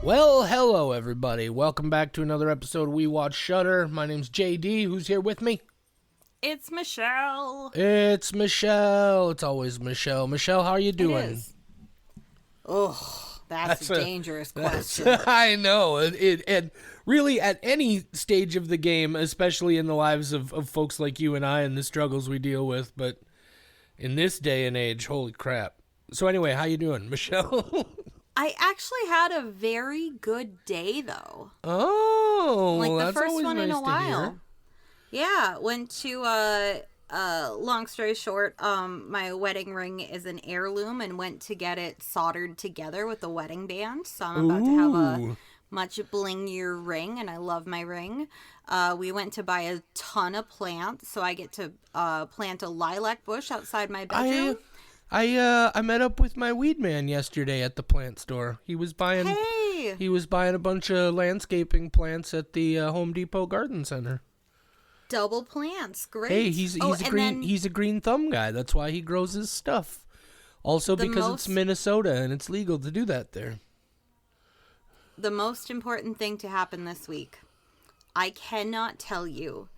Well, hello everybody. Welcome back to another episode of We Watch Shudder. My name's JD. Who's here with me? It's Michelle. It's Michelle. It's always Michelle. Michelle, how are you doing? It is. Oh, that's a dangerous question. I know. And really, at any stage of the game, especially in the lives of folks like you and I and the struggles we deal with, but in this day and age, holy crap. So anyway, how you doing, Michelle? I actually had a very good day, though. Oh, like the that's first always one nice in a to while. hear. Yeah, went to long story short, my wedding ring is an heirloom and went to get it soldered together with the wedding band. So I'm about to have a much blingier ring, and I love my ring. We went to buy a ton of plants, so I get to plant a lilac bush outside my bedroom. I met up with my weed man yesterday at the plant store. He was buying a bunch of landscaping plants at the Home Depot Garden Center. Double plants, great. Hey, he's a green thumb guy. That's why he grows his stuff. Also because it's Minnesota and it's legal to do that there. The most important thing to happen this week. I cannot tell you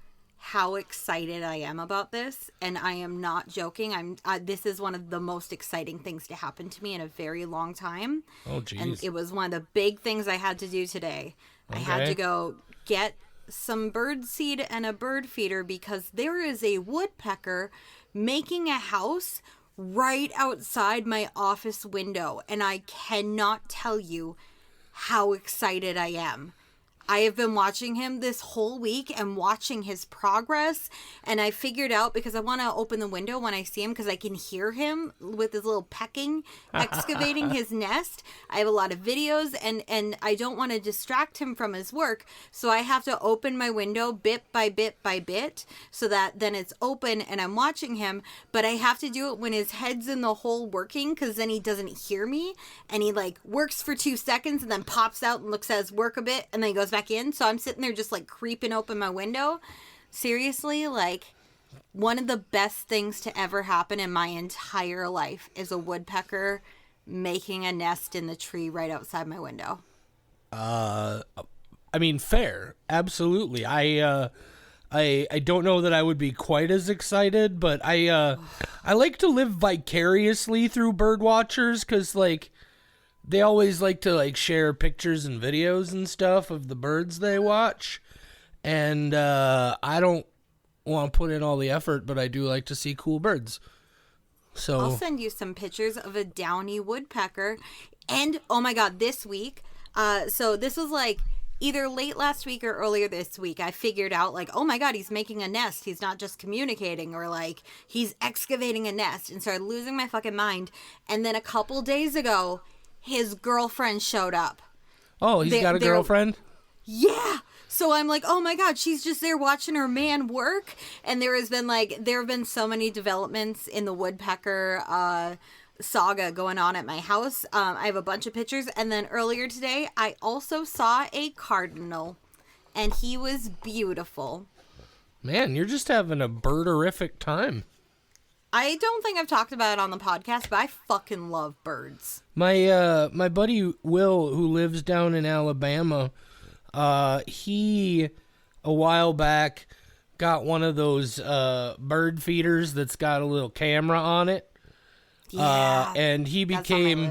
how excited I am about this, and I am not joking. This is one of the most exciting things to happen to me in a very long time. Oh, geez. And it was one of the big things I had to do today. Okay. I had to go get some bird seed and a bird feeder because there is a woodpecker making a house right outside my office window, and I cannot tell you how excited I am. I have been watching him this whole week and watching his progress, and I figured out, because I want to open the window when I see him because I can hear him with his little pecking, excavating his nest. I have a lot of videos, and I don't want to distract him from his work, so I have to open my window bit by bit by bit so that then it's open and I'm watching him, but I have to do it when his head's in the hole working, because then he doesn't hear me, and he like works for 2 seconds and then pops out and looks at his work a bit, and then he goes back in. So I'm sitting there just like creeping open my window. Seriously, like one of the best things to ever happen in my entire life is a woodpecker making a nest in the tree right outside my window. I mean, fair. Absolutely. I don't know that I would be quite as excited, but I like to live vicariously through bird watchers, because like they always like to like share pictures and videos and stuff of the birds they watch. And I don't want to put in all the effort, but I do like to see cool birds. So I'll send you some pictures of a downy woodpecker. And oh my God, this week, so this was like either late last week or earlier this week, I figured out like, oh my God, he's making a nest. He's not just communicating, or like he's excavating a nest, and started losing my fucking mind. And then a couple days ago, his girlfriend showed up. Oh, he's got a girlfriend? Yeah. So I'm like, oh my God, she's just there watching her man work. And there have been so many developments in the woodpecker saga going on at my house. I have a bunch of pictures. And then earlier today, I also saw a cardinal, and he was beautiful. Man, you're just having a birderific time. I don't think I've talked about it on the podcast, but I fucking love birds. My buddy Will, who lives down in Alabama, he a while back got one of those bird feeders that's got a little camera on it. Yeah, and he became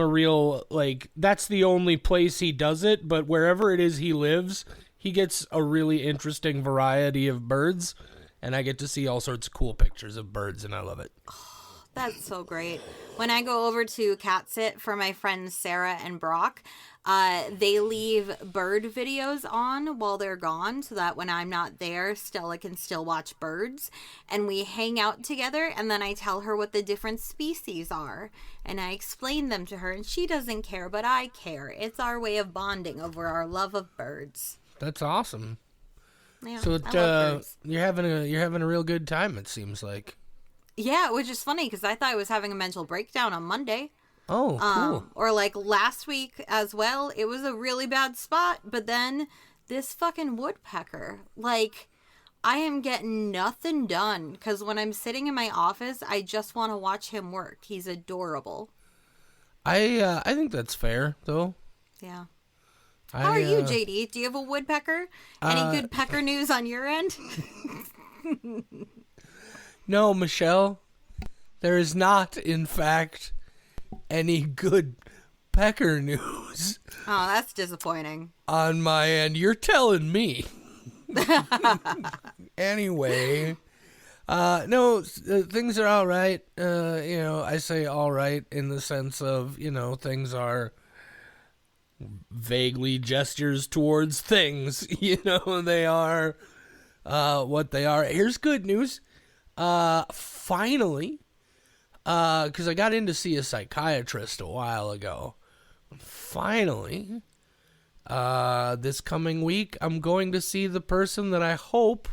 a real, like, that's the only place he does it, but wherever it is he lives, he gets a really interesting variety of birds. And I get to see all sorts of cool pictures of birds, and I love it. Oh, that's so great. When I go over to cat sit for my friends Sarah and Brock, they leave bird videos on while they're gone, so that when I'm not there, Stella can still watch birds. And we hang out together, and then I tell her what the different species are. And I explain them to her, and she doesn't care, but I care. It's our way of bonding over our love of birds. That's awesome. Yeah, so you're having a real good time, it seems like. Yeah, which is funny because I thought I was having a mental breakdown on Monday. Oh, cool. Or like last week as well. It was a really bad spot, but then this fucking woodpecker, like, I am getting nothing done because when I'm sitting in my office, I just want to watch him work. He's adorable. I think that's fair, though. Yeah. How are you, JD? Do you have a woodpecker? Any good pecker news on your end? No, Michelle. There is not, in fact, any good pecker news. Oh, that's disappointing. On my end. You're telling me. Anyway. No, things are all right. I say all right in the sense of, things are vaguely gestures towards things. They are what they are. Here's good news. Finally, because I got in to see a psychiatrist a while ago. Finally, this coming week, I'm going to see the person that I hope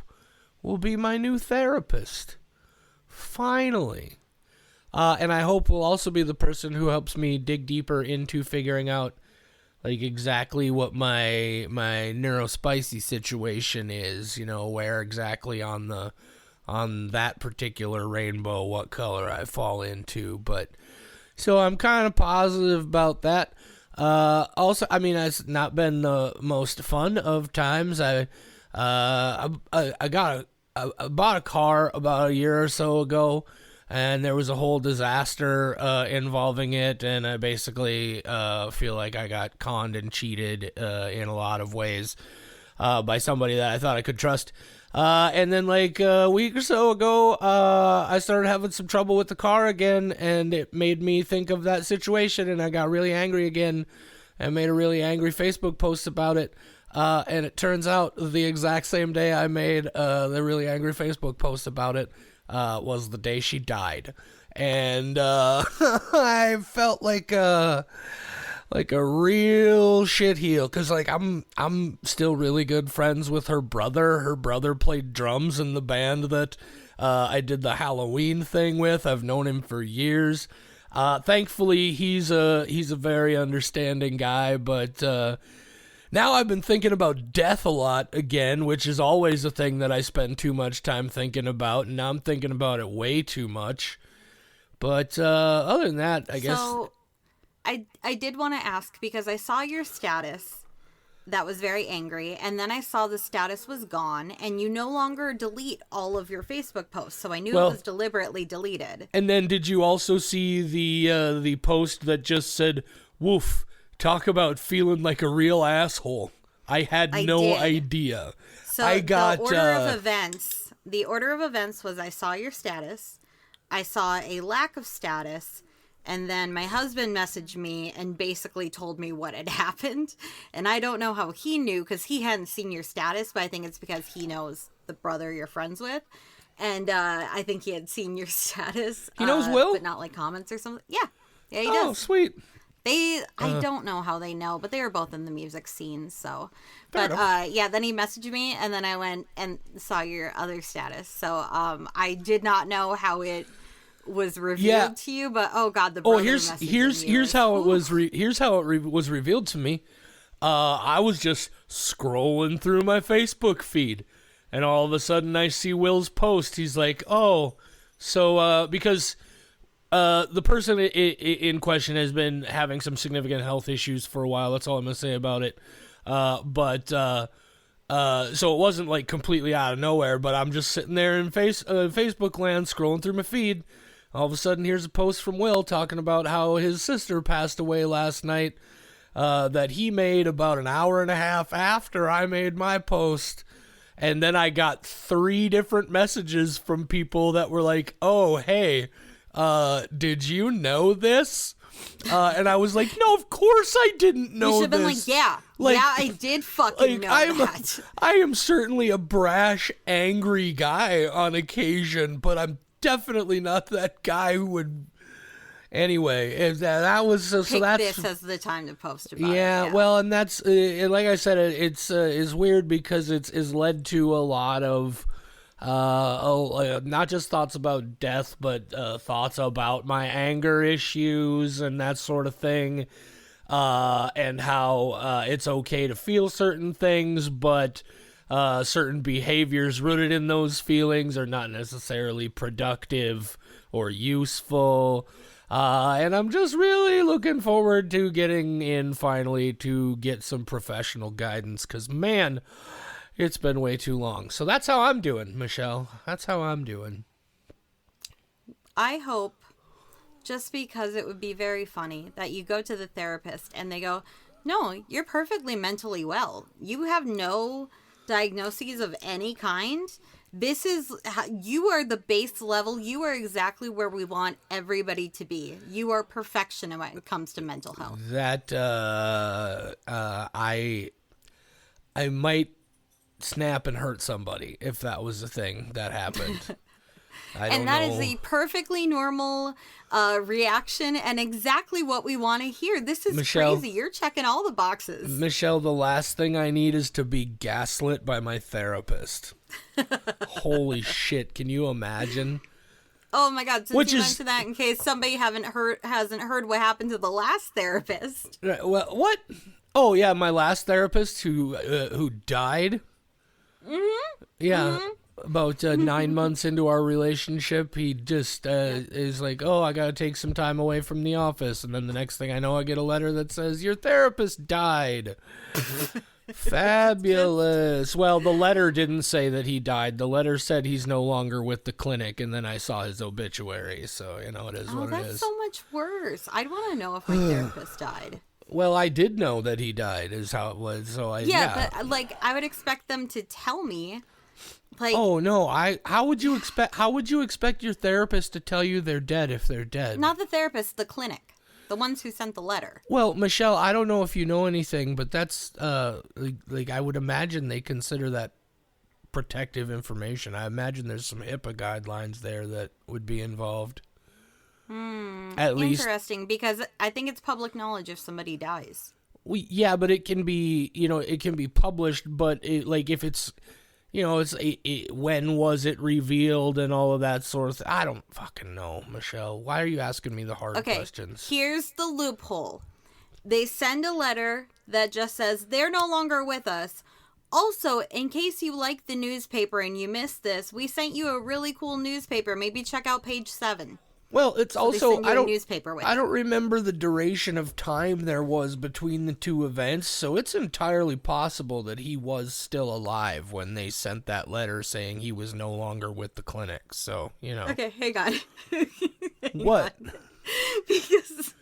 will be my new therapist. Finally. And I hope will also be the person who helps me dig deeper into figuring out exactly what my neurospicy situation is, where exactly on that particular rainbow what color I fall into. But so I'm kind of positive about that. Also, it's not been the most fun of times. I bought a car about a year or so ago, and there was a whole disaster involving it, and I basically feel like I got conned and cheated in a lot of ways by somebody that I thought I could trust. And then a week or so ago, I started having some trouble with the car again, and it made me think of that situation, and I got really angry again and made a really angry Facebook post about it. And it turns out the exact same day I made the really angry Facebook post about it was the day she died. And I felt like a real shitheel, because I'm still really good friends with her brother. Her brother played drums in the band that I did the Halloween thing with. I've known him for years. Thankfully, he's a very understanding guy, but now I've been thinking about death a lot again, which is always a thing that I spend too much time thinking about, and now I'm thinking about it way too much. But other than that, I guess... So, I did want to ask, because I saw your status that was very angry, and then I saw the status was gone, and you no longer delete all of your Facebook posts, so I knew it was deliberately deleted. And then did you also see the post that just said, "Woof, talk about feeling like a real asshole"? I had no idea. So the order of events was I saw your status, I saw a lack of status, and then my husband messaged me and basically told me what had happened. And I don't know how he knew, because he hadn't seen your status, but I think it's because he knows the brother you're friends with. And I think he had seen your status. He knows Will? But not comments or something. Yeah, he does. Oh, sweet. I don't know how they know, but they were both in the music scene, so. But then he messaged me, and then I went and saw your other status. So I did not know how it was revealed to you, but oh god, the brother here's how it was was revealed to me. I was just scrolling through my Facebook feed, and all of a sudden I see Will's post. He's like, "Oh, so because the person in question has been having some significant health issues for a while. That's all I'm gonna say about it. So it wasn't completely out of nowhere. But I'm just sitting there in Facebook land, scrolling through my feed. All of a sudden, here's a post from Will talking about how his sister passed away last night, that he made about an hour and a half after I made my post. And then I got 3 different messages from people that were like, "Oh, hey, did you know this?" And I was like, "No, of course I didn't know this." You should have been like, yeah, I did fucking know that. I am certainly a brash, angry guy on occasion, but I'm definitely not that guy who would. Anyway, that was so that's this as the time to post about it. Yeah, well, and that's like I said, it's weird because it's led to a lot of not just thoughts about death, but thoughts about my anger issues and that sort of thing, and how it's okay to feel certain things, but certain behaviors rooted in those feelings are not necessarily productive or useful. And I'm just really looking forward to getting in finally to get some professional guidance because, man, it's been way too long. So that's how I'm doing, Michelle. That's how I'm doing. I hope, just because it would be very funny, that you go to the therapist and they go, no, you're perfectly mentally well. You have no diagnoses of any kind. This is you are the base level. You are exactly where we want everybody to be. You are perfection when it comes to mental health. That I might snap and hurt somebody if that was the thing that happened. And that is a perfectly normal reaction and exactly what we want to hear. This is Michelle, crazy. You're checking all the boxes. Michelle, the last thing I need is to be gaslit by my therapist. Holy shit, can you imagine? Oh my God, since you mentioned that, in case somebody hasn't heard what happened to the last therapist. Well, what? Oh yeah, my last therapist who died. Mm-hmm. Yeah. Mm-hmm. About 9 months into our relationship, he just is like, oh, I got to take some time away from the office. And then the next thing I know, I get a letter that says, your therapist died. Fabulous. Well, the letter didn't say that he died. The letter said he's no longer with the clinic. And then I saw his obituary. So, it is what it is. Oh, that's so much worse. I'd want to know if my therapist died. Well, I did know that he died is how it was. So but I would expect them to tell me. Like, oh no! How would you expect your therapist to tell you they're dead if they're dead? Not the therapist, the clinic, the ones who sent the letter. Well, Michelle, I don't know if you know anything, but that's like I would imagine they consider that protective information. I imagine there's some HIPAA guidelines there that would be involved. At least interesting, because I think it's public knowledge if somebody dies. Yeah, but it can be it can be published, but if it's. When was it revealed and all of that sort of thing. I don't fucking know, Michelle. Why are you asking me the hard questions? Here's the loophole. They send a letter that just says they're no longer with us. Also, in case you like the newspaper and you missed this, we sent you a really cool newspaper. Maybe check out page 7. Well, it's also I don't it. remember the duration of time there was between the two events, so it's entirely possible that he was still alive when they sent that letter saying he was no longer with the clinic. So, Okay, hang on. What? Because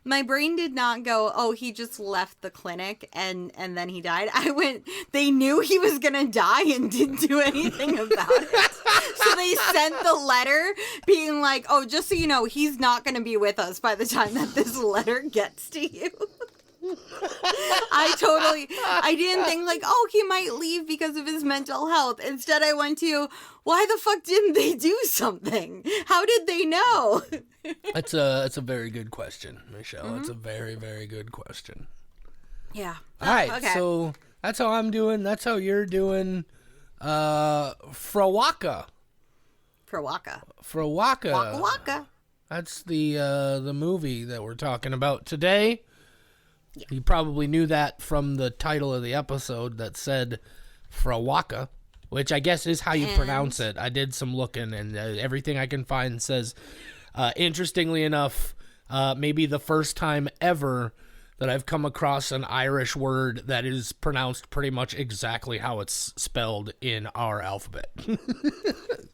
my brain did not go, oh, he just left the clinic and then he died. They knew he was going to die and didn't do anything about it. So they sent the letter being like, oh, just so you know, he's not going to be with us by the time that this letter gets to you. I didn't think like, oh, he might leave because of his mental health. Instead, I went to, why the fuck didn't they do something? How did they know? It's a very good question, Michelle. Mm-hmm. It's a very, very good question. Yeah. All right. Okay. So that's how I'm doing. That's how you're doing. Frewaka. Frewaka. Frewaka. Waka. That's the movie that we're talking about today. Yeah. You probably knew that from the title of the episode that said Frewaka, which I guess is how you pronounce it. I did some looking, and everything I can find says, interestingly enough, maybe the first time ever that I've come across an Irish word that is pronounced pretty much exactly how it's spelled in our alphabet.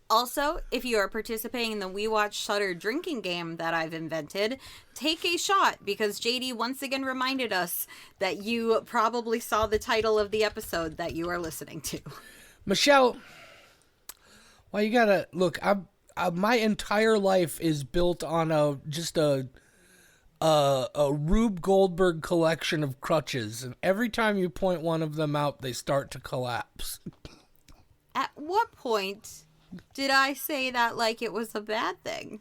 Also, if you are participating in the We Watch Shudder drinking game that I've invented, take a shot, because JD once again reminded us that you probably saw the title of the episode that you are listening to. Michelle, well, you gotta look. My entire life is built on a Rube Goldberg collection of crutches, and every time you point one of them out, they start to collapse. At what point did I say that like it was a bad thing?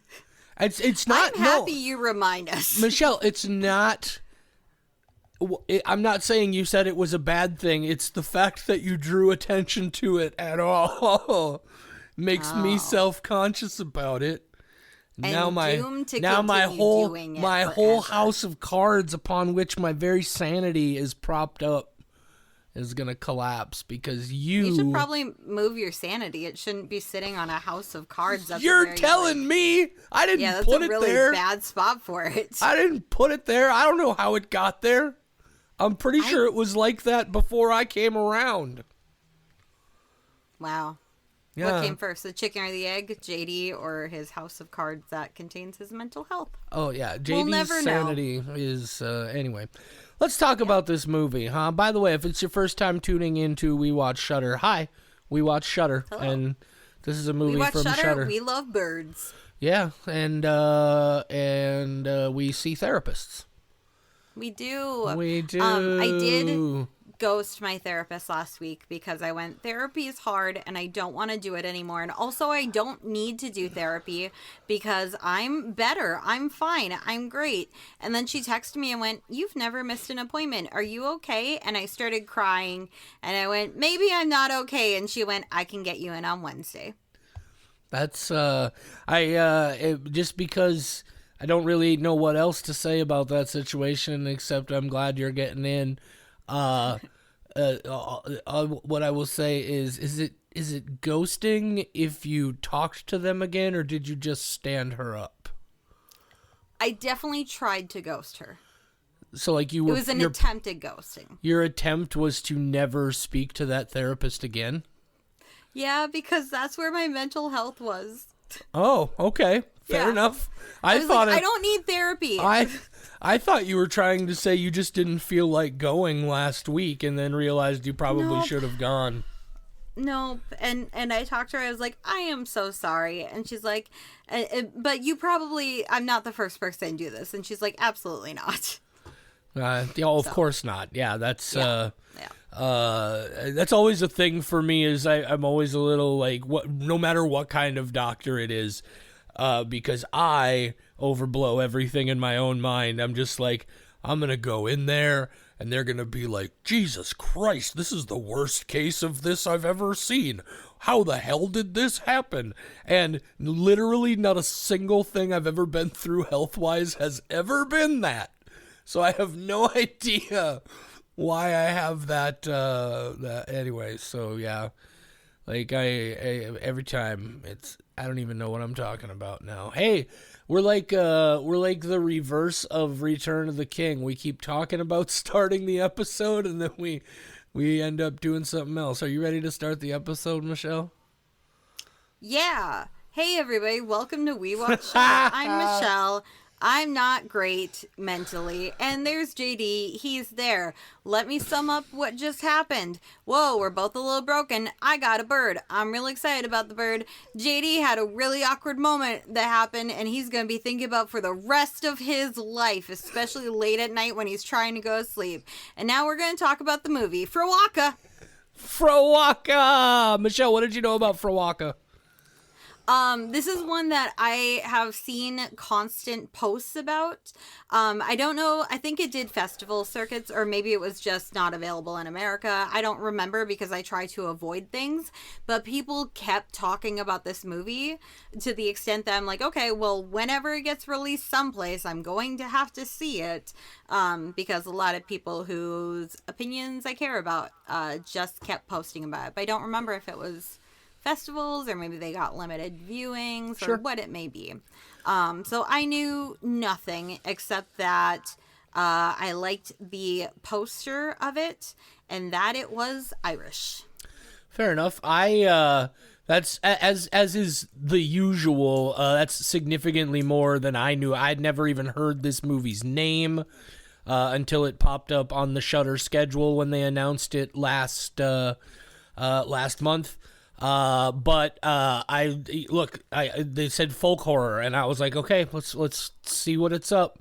It's not. I'm happy you remind us. Michelle, it's not. I'm not saying you said it was a bad thing. It's the fact that you drew attention to it at all makes me self-conscious about it. And now my whole house of cards upon which my very sanity is propped up is going to collapse because You should probably move your sanity. It shouldn't be sitting on a house of cards. That's You're telling me? I didn't put it there. Yeah, that's a really bad spot for it. I didn't put it there. I don't know how it got there. I'm pretty sure it was like that before I came around. Wow. Yeah. What came first, the chicken or the egg? JD or his house of cards that contains his mental health? Oh, yeah. JD's sanity is... anyway, let's talk about this movie, huh? By the way, if it's your first time tuning into We Watch Shudder, hi. We Watch Shudder. Hello. And this is a movie from Shudder. Shudder. We love birds. Yeah, and we see therapists. We do. We do. I did ghost my therapist last week because I went, therapy is hard and I don't want to do it anymore. And also I don't need to do therapy because I'm better. I'm fine. I'm great. And then she texted me and went, you've never missed an appointment. Are you okay? And I started crying and I went, maybe I'm not okay. And she went, I can get you in on Wednesday. That's, just because I don't really know what else to say about that situation, except I'm glad you're getting in. What I will say is it ghosting if you talked to them again, or did you just stand her up? I definitely tried to ghost her. So like it was an attempted ghosting. Your attempt was to never speak to that therapist again? Yeah, because that's where my mental health was. Oh, okay. Fair enough. I don't need therapy. I thought you were trying to say you just didn't feel like going last week and then realized you probably should have gone. Nope. And I talked to her. I was like, I am so sorry. And she's like, but I'm not the first person to do this. And she's like, absolutely not. Of course not. Yeah, that's that's always a thing for me. Is I'm always a little like, no matter what kind of doctor it is, because I overblow everything in my own mind. I'm just like, I'm gonna go in there and they're gonna be like, Jesus Christ, this is the worst case of this I've ever seen. How the hell did this happen? And literally not a single thing I've ever been through health-wise has ever been that. So I have no idea why I have that anyway. So yeah, like I every time I don't even know what I'm talking about now. Hey, we're like the reverse of Return of the King. We keep talking about starting the episode and then we end up doing something else. Are you ready to start the episode, Michelle? Yeah. Hey everybody, welcome to We Watch Shudder. I'm Michelle. I'm not great mentally. And there's JD. He's there. Let me sum up what just happened. Whoa, we're both a little broken. I got a bird. I'm really excited about the bird. JD had a really awkward moment that happened, and he's going to be thinking about for the rest of his life, especially late at night when he's trying to go to sleep. And now we're going to talk about the movie, Frewaka. Frewaka! Michelle, what did you know about Frewaka? This is one that I have seen constant posts about. I don't know. I think it did festival circuits, or maybe it was just not available in America. I don't remember because I try to avoid things, but people kept talking about this movie to the extent that I'm like, okay, well, whenever it gets released someplace, I'm going to have to see it. Because a lot of people whose opinions I care about, just kept posting about it. But I don't remember if it was festivals or maybe they got limited viewings or what it may be. So I knew nothing except that I liked the poster of it and that it was Irish. Fair enough. That's as is the usual. That's significantly more than I knew. I'd never even heard this movie's name until it popped up on the Shudder schedule when they announced it last month. But they said folk horror, and I was like, okay, let's see what it's up.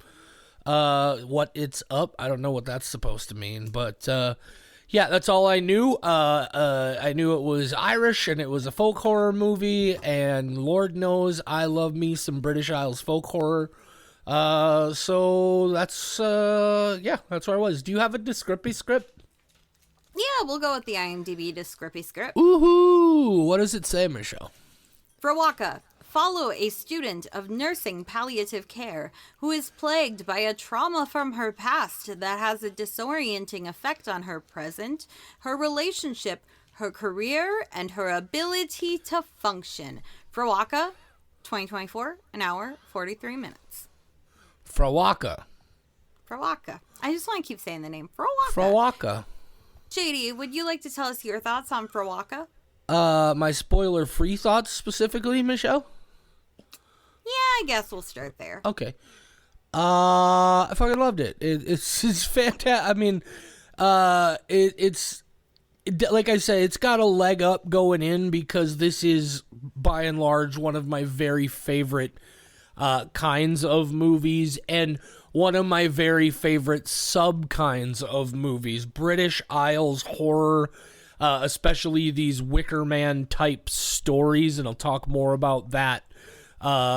What it's up? I don't know what that's supposed to mean, but yeah, that's all I knew. I knew it was Irish, and it was a folk horror movie, and Lord knows I love me some British Isles folk horror. So that's that's where I was. Do you have a descripty script? Yeah, we'll go with the IMDb descripty script. Woohoo! What does it say, Michelle? Frewaka, follow a student of nursing palliative care who is plagued by a trauma from her past that has a disorienting effect on her present, her relationship, her career, and her ability to function. Frewaka, 2024, an hour, 43 minutes. Frewaka. Frewaka. I just want to keep saying the name. Frewaka. Frewaka. JD, would you like to tell us your thoughts on Frewaka? My spoiler-free thoughts specifically, Michelle? Yeah, I guess we'll start there. Okay. I fucking loved it. It's fantastic. I mean, it's like I said, it's got a leg up going in because this is, by and large, one of my very favorite kinds of movies and one of my very favorite sub-kinds of movies. British Isles horror, especially these Wicker Man type stories, and I'll talk more about that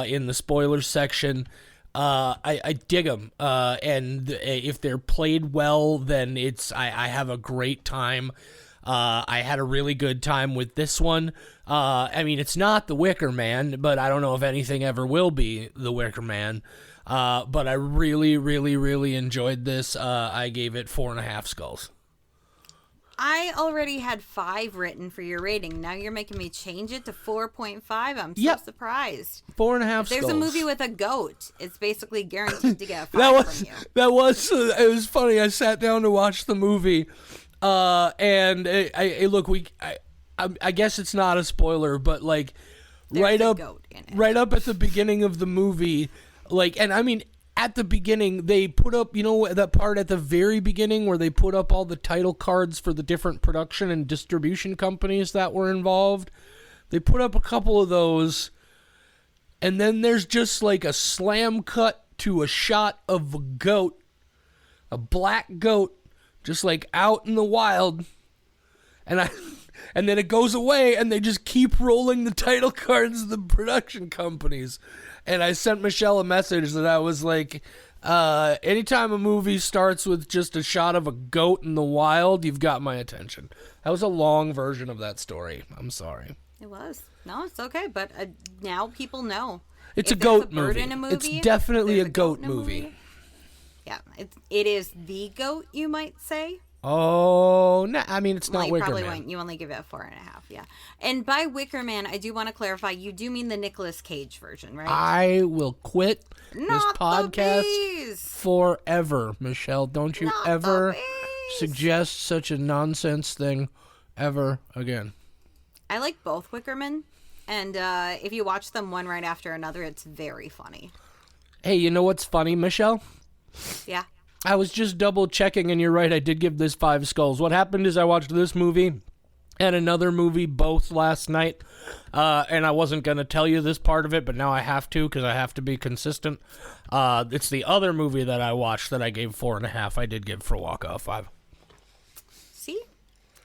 in the spoilers section. I dig them, and if they're played well, then I have a great time. I had a really good time with this one. I mean, it's not The Wicker Man, but I don't know if anything ever will be The Wicker Man. But I really, really, really enjoyed this. I gave it 4.5 skulls. I already had 5 written for your rating. Now you're making me change it to 4.5. I'm so surprised. 4.5 if there's skulls. A movie with a goat, it's basically guaranteed to get a 5 from you. It was funny. I sat down to watch the movie, and I guess it's not a spoiler, but like right up at the beginning of the movie, like, and I mean, at the beginning, they put up, you know, that part at the very beginning where they put up all the title cards for the different production and distribution companies that were involved. They put up a couple of those, and then there's just like a slam cut to a shot of a goat, a black goat, just like out in the wild. And then it goes away, and they just keep rolling the title cards of the production companies. And I sent Michelle a message that I was like, anytime a movie starts with just a shot of a goat in the wild, you've got my attention. That was a long version of that story. I'm sorry. It was. No, it's okay. But now people know. It's a goat movie. It's definitely a goat movie. Yeah, it is the goat, you might say. Oh, no, I mean, it's not Wicker Man. Won't. You only give it a 4.5, yeah. And by Wicker Man, I do want to clarify, you do mean the Nicolas Cage version, right? I will quit this podcast forever, Michelle. Don't you ever suggest such a nonsense thing ever again. I like both Wicker Men, and if you watch them one right after another, it's very funny. Hey, you know what's funny, Michelle? Yeah. I was just double checking, and you're right, I did give this 5 skulls. What happened is I watched this movie and another movie both last night, and I wasn't going to tell you this part of it, but now I have to because I have to be consistent. It's the other movie that I watched that I gave 4.5. I did give Frewaka a 5. See?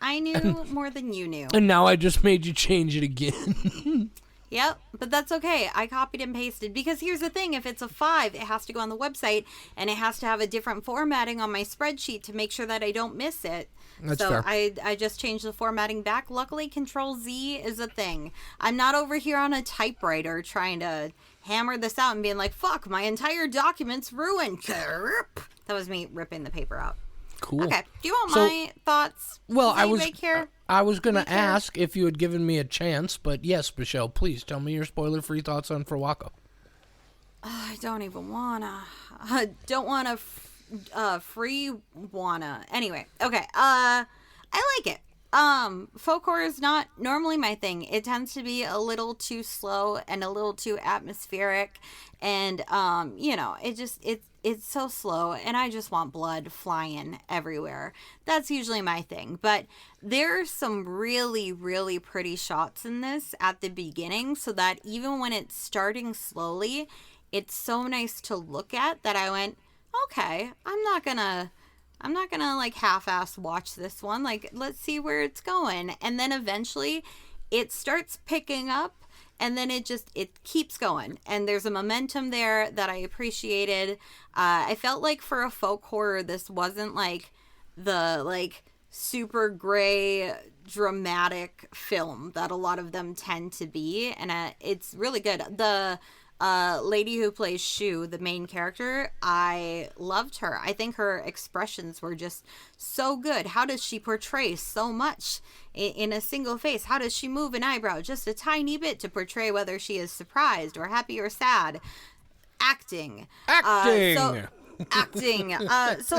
I knew more than you knew. And now I just made you change it again. Yep, but that's okay. I copied and pasted because here's the thing. If it's a 5, it has to go on the website and it has to have a different formatting on my spreadsheet to make sure that I don't miss it. That's fair. I just changed the formatting back. Luckily, Control-Z is a thing. I'm not over here on a typewriter trying to hammer this out and being like, fuck, my entire document's ruined. That was me ripping the paper out. Cool. Okay. Do you want my thoughts? Well, I was going to ask if you had given me a chance, but yes, Michelle, please tell me your spoiler-free thoughts on Frewaka. I don't even wanna. I don't wanna free wanna. Anyway, okay. I like it. Folk horror is not normally my thing. It tends to be a little too slow and a little too atmospheric, and you know, it's so slow, and I just want blood flying everywhere. That's usually my thing. But there are some really, really pretty shots in this at the beginning, so that even when it's starting slowly, it's so nice to look at that I went, okay, I'm not gonna like half-ass watch this one. Like, let's see where it's going. And then eventually it starts picking up, and then it keeps going. And there's a momentum there that I appreciated. I felt like for a folk horror, this wasn't like the super gray dramatic film that a lot of them tend to be, and it's really good. The lady who plays Shu, the main character, I loved her. I think her expressions were just so good. How does she portray so much in a single face? How does she move an eyebrow just a tiny bit to portray whether she is surprised or happy or sad? Acting. So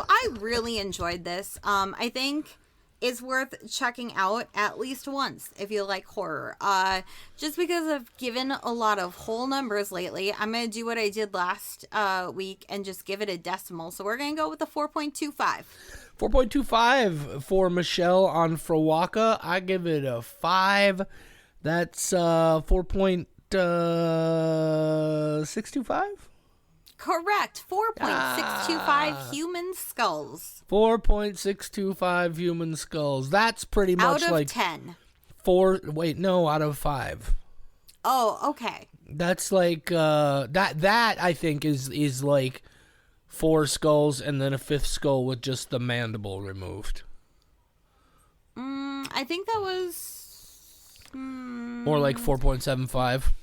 I really enjoyed this. I think it's worth checking out at least once if you like horror. Just because I've given a lot of whole numbers lately, I'm going to do what I did last week and just give it a decimal. So we're going to go with a 4.25. 4.25 for Michelle on Frewaka. I give it a 5. That's 4.625? Correct. 4.625 human skulls. 4.625 human skulls. That's pretty much out of like 10. Out of 5. Oh, okay. That's like that I think is like 4 skulls and then a 5th skull with just the mandible removed. I think that was Or like 4.75.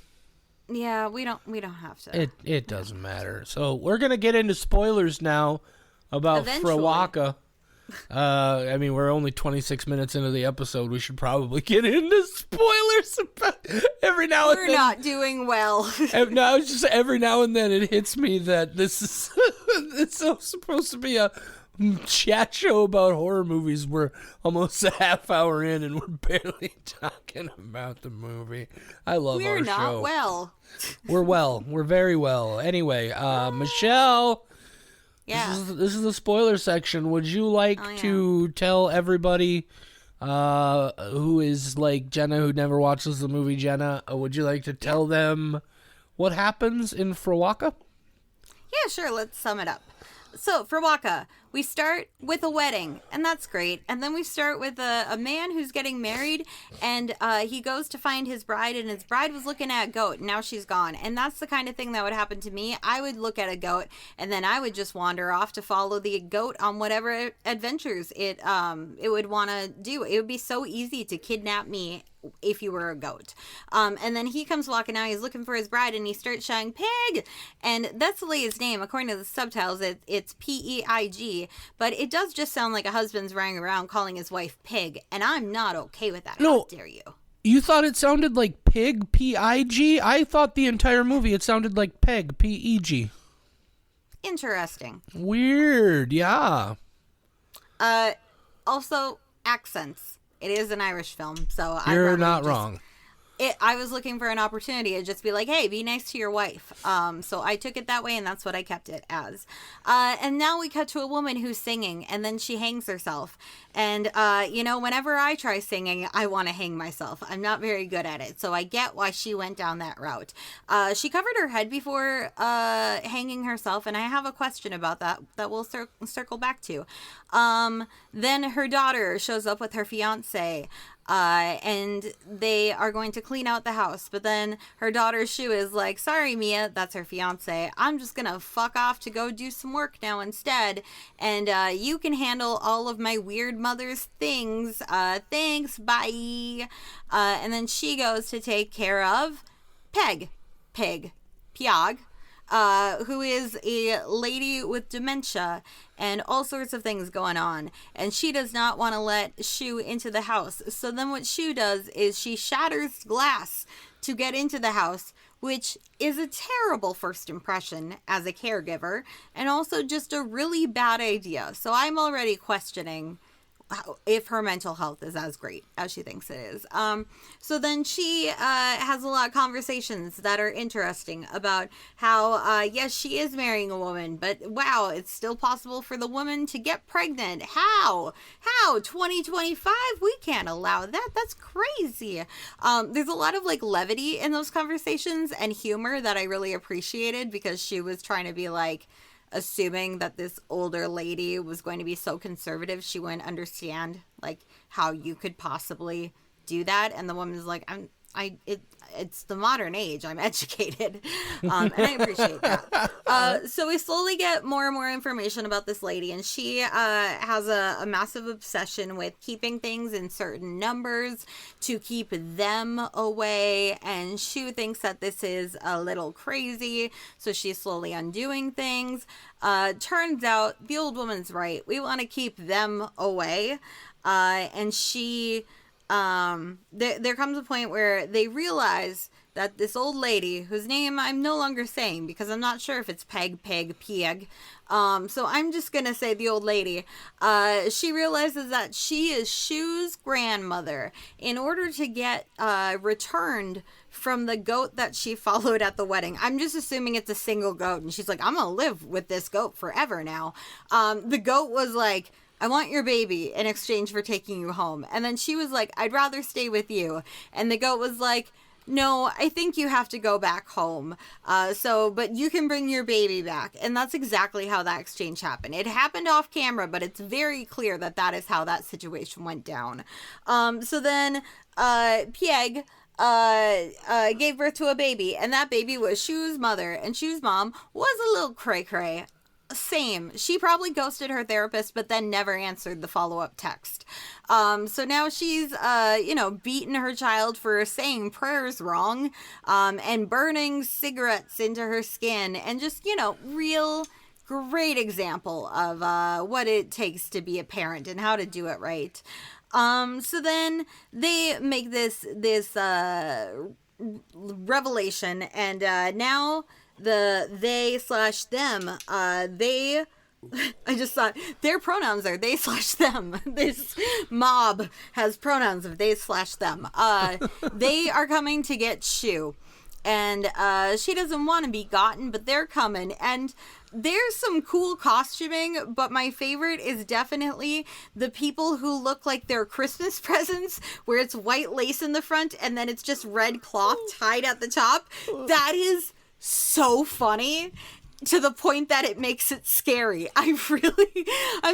Yeah, we don't have to. It doesn't matter. So we're gonna get into spoilers now about Frewaka. I mean, we're only 26 minutes into the episode. We should probably get into spoilers every now and then. We're not doing well. No, it's just every now and then it hits me that this is it's supposed to be a chat show about horror movies. We're almost a half hour in and we're barely talking about the movie. I love our show. We're not well. We're well. We're very well. Anyway, Michelle. Yeah. This is the spoiler section. Would you like to tell everybody who is like Jenna, who never watches the movie Jenna, would you like to tell them what happens in Frewaka? Yeah, sure. Let's sum it up. So, Frewaka, we start with a wedding, and that's great. And then we start with a man who's getting married, and he goes to find his bride, and his bride was looking at a goat, and now she's gone. And that's the kind of thing that would happen to me. I would look at a goat, and then I would just wander off to follow the goat on whatever adventures it would want to do. It would be so easy to kidnap me if you were a goat. And then he comes walking out, he's looking for his bride, and he starts shouting, "Pig!" And that's the lady's name. According to the subtitles, it's P-E-I-G, but it does just sound like a husband's running around calling his wife Pig, and I'm not okay with that. No. How dare you? You thought it sounded like pig, P-I-G? I thought the entire movie it sounded like peg, P-E-G. Interesting. Weird, yeah. Also, accents. It is an Irish film, so you're not wrong. I was looking for an opportunity to just be like, hey, be nice to your wife. So I took it that way, and that's what I kept it as. And now we cut to a woman who's singing, and then she hangs herself. And, whenever I try singing, I want to hang myself. I'm not very good at it, so I get why she went down that route. She covered her head before hanging herself, and I have a question about that we'll circle back to. Then her daughter shows up with her fiance, and they are going to clean out the house, but then her daughter's Shu is like, "Sorry, Mia," that's her fiance, "I'm just gonna fuck off to go do some work now instead, and you can handle all of my weird mother's things, thanks, bye." And then she goes to take care of Piag, who is a lady with dementia and all sorts of things going on. And she does not want to let Shu into the house. So then what Shu does is she shatters glass to get into the house, which is a terrible first impression as a caregiver and also just a really bad idea. So I'm already questioning if her mental health is as great as she thinks it is. So then she has a lot of conversations that are interesting about how, yes, she is marrying a woman, but wow, it's still possible for the woman to get pregnant. How? 2025? We can't allow that. That's crazy. There's a lot of like levity in those conversations and humor that I really appreciated because she was trying to be like, assuming that this older lady was going to be so conservative she wouldn't understand like how you could possibly do that, and the woman's like, I'm it's the modern age. I'm educated, and I appreciate that. So we slowly get more and more information about this lady, and she has a massive obsession with keeping things in certain numbers to keep them away, and she thinks that this is a little crazy, so she's slowly undoing things. Turns out the old woman's right. We want to keep them away, and she... there comes a point where they realize that this old lady, whose name I'm no longer saying because I'm not sure if it's Peg, Pieg, so I'm just gonna say the old lady, she realizes that she is Shu's grandmother. In order to get returned from the goat that she followed at the wedding. I'm just assuming it's a single goat, and she's like, I'm gonna live with this goat forever now. The goat was like, I want your baby in exchange for taking you home. And then she was like, I'd rather stay with you. And the goat was like, no, I think you have to go back home. But you can bring your baby back. And that's exactly how that exchange happened. It happened off camera, but it's very clear that that is how that situation went down. So then Pieg gave birth to a baby, and that baby was Shu's mother, and Shu's mom was a little cray-cray. Same. She probably ghosted her therapist, but then never answered the follow-up text. So now she's, beating her child for saying prayers wrong, and burning cigarettes into her skin, and just, real great example of what it takes to be a parent and how to do it right. So then they make this revelation, and now they/them, I just thought their pronouns are they/them. This mob has pronouns of they/them. They are coming to get Shu, and she doesn't want to be gotten, but they're coming, and there's some cool costuming, but my favorite is definitely the people who look like they're Christmas presents, where it's white lace in the front and then it's just red cloth tied at the top. That is so funny, to the point that it makes it scary. I'm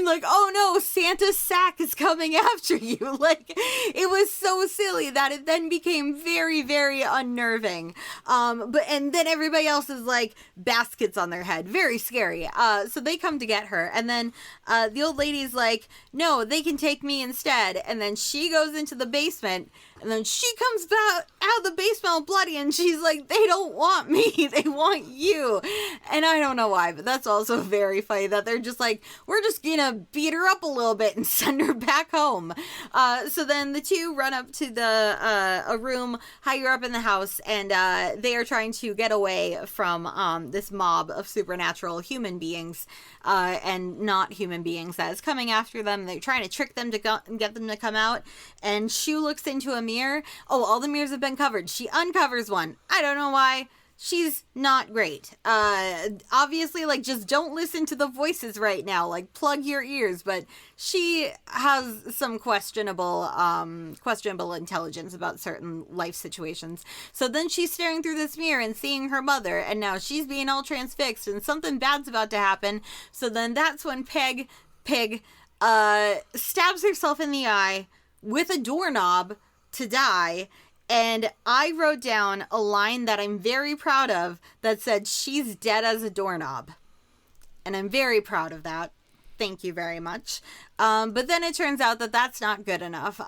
like, oh no, Santa's sack is coming after you. Like, it was so silly that it then became very, very unnerving. And then everybody else is like baskets on their head. Very scary. So they come to get her, and then the old lady's like, no, they can take me instead. And then she goes into the basement, and then she comes back out of the basement all bloody, and she's like, they don't want me, they want you. And I don't know why, but that's also very funny that they're just like, we're just gonna beat her up a little bit and send her back home. So then the two run up to a room higher up in the house, and they are trying to get away from this mob of supernatural human beings and not human beings that is coming after them. They're trying to trick them to get them to come out, and Shu looks into a mirror. Oh, all the mirrors have been covered. She uncovers one. I don't know why. She's not great. Obviously, like, just don't listen to the voices right now. Like, plug your ears. But she has some questionable intelligence about certain life situations. So then she's staring through this mirror and seeing her mother, and now she's being all transfixed, and something bad's about to happen. So then that's when Pig stabs herself in the eye with a doorknob to die. And I wrote down a line that I'm very proud of that said, she's dead as a doorknob. And I'm very proud of that. Thank you very much. But then it turns out that that's not good enough.